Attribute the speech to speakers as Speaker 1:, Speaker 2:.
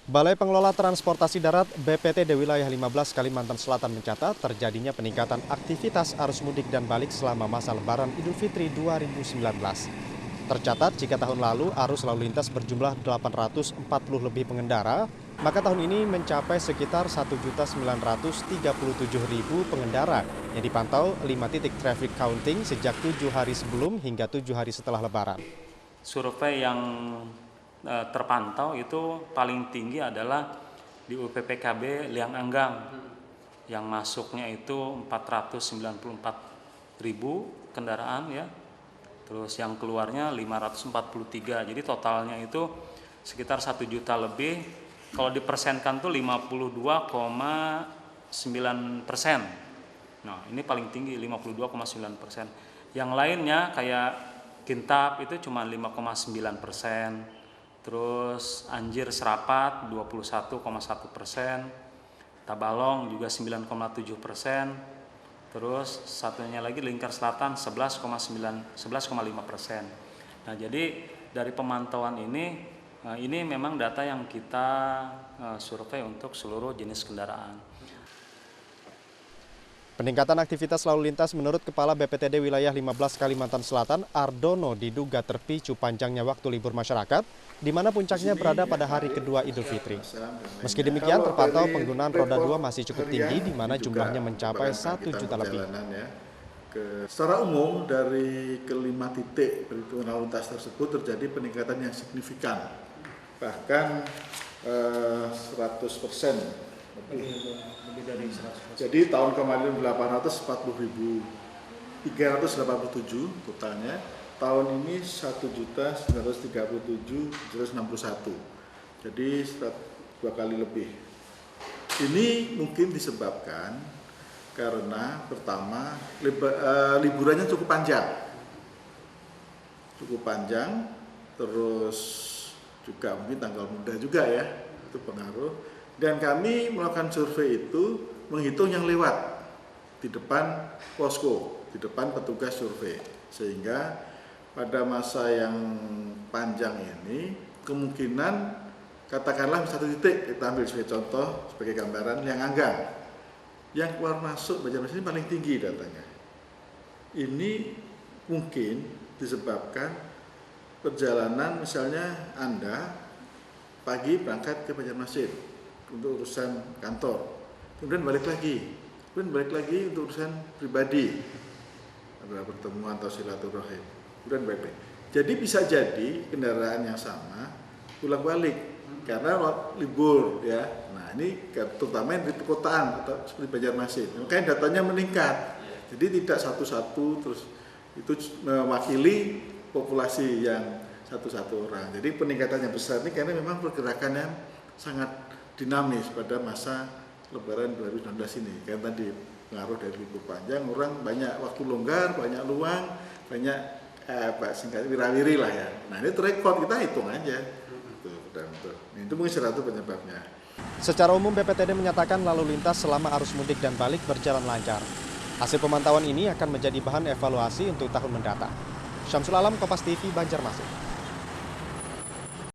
Speaker 1: Balai Pengelola Transportasi Darat BPTD Wilayah 15 Kalimantan Selatan mencatat terjadinya peningkatan aktivitas arus mudik dan balik selama masa Lebaran Idul Fitri 2019. Tercatat jika tahun lalu arus lalu lintas berjumlah 840 lebih pengendara, maka tahun ini mencapai sekitar 1.937.000 pengendara yang dipantau 5 titik traffic counting sejak 7 hari sebelum hingga 7 hari setelah Lebaran.
Speaker 2: Survei yang terpantau itu paling tinggi adalah di UPPKB Liang Anggang yang masuknya itu 494.000 kendaraan ya. Terus yang keluarnya 543. Jadi totalnya itu sekitar 1 juta lebih. Kalau dipersenkan tuh 52,9%. Nah, ini paling tinggi 52,9%. Yang lainnya kayak Kintab itu cuma 5,9%. Terus Anjir Serapat 21,1%, Tabalong juga 9,7%, terus satunya lagi Lingkar Selatan 11,5%. Nah, jadi dari pemantauan ini memang data yang kita survei untuk seluruh jenis kendaraan.
Speaker 1: Peningkatan aktivitas lalu lintas menurut Kepala BPTD Wilayah 15 Kalimantan Selatan, Ardono, diduga terpicu panjangnya waktu libur masyarakat, di mana puncaknya berada pada hari kedua Idul Fitri. Meski demikian, terpantau penggunaan roda 2 masih cukup tinggi, di mana jumlahnya mencapai 1 juta lebih.
Speaker 3: Secara umum, dari kelima titik perhitungan lalu lintas tersebut terjadi peningkatan yang signifikan, bahkan 100%.
Speaker 2: Lebih dari 100%.
Speaker 3: Jadi tahun kemarin 840.387 totalnya, tahun ini 1.937.161. Jadi 2 kali lebih. Ini mungkin disebabkan karena pertama liburannya cukup panjang, terus juga mungkin tanggal muda juga ya, itu pengaruh. Dan kami melakukan survei itu menghitung yang lewat di depan posko, di depan petugas survei. Sehingga pada masa yang panjang ini kemungkinan katakanlah satu titik, kita ambil sebagai contoh, sebagai gambaran yang Anggang. Yang keluar masuk Banjarmasin ini paling tinggi datanya. Ini mungkin disebabkan perjalanan misalnya Anda pagi berangkat ke Banjarmasin untuk urusan kantor, kemudian balik lagi untuk urusan pribadi, ada pertemuan atau silaturahim, kemudian balik. Jadi bisa jadi kendaraan yang sama pulang balik karena libur ya. Nah, ini terutama di perkotaan atau seperti Banjarmasin, makanya datanya meningkat. Jadi tidak satu-satu terus itu mewakili populasi yang satu-satu orang. Jadi peningkatan yang besar ini karena memang pergerakan yang sangat dinamis pada masa Lebaran 2019 ini. Kan tadi pengaruh dari libur panjang, orang banyak waktu longgar, banyak luang, banyak singkat wirawiri lah ya. Nah, ini terekod, kita hitung aja. Itu mungkin salah satu penyebabnya.
Speaker 1: Secara umum BPTD menyatakan lalu lintas selama arus mudik dan balik berjalan lancar. Hasil pemantauan ini akan menjadi bahan evaluasi untuk tahun mendatang. Syamsul Alam, Kompas TV, Banjarmasin.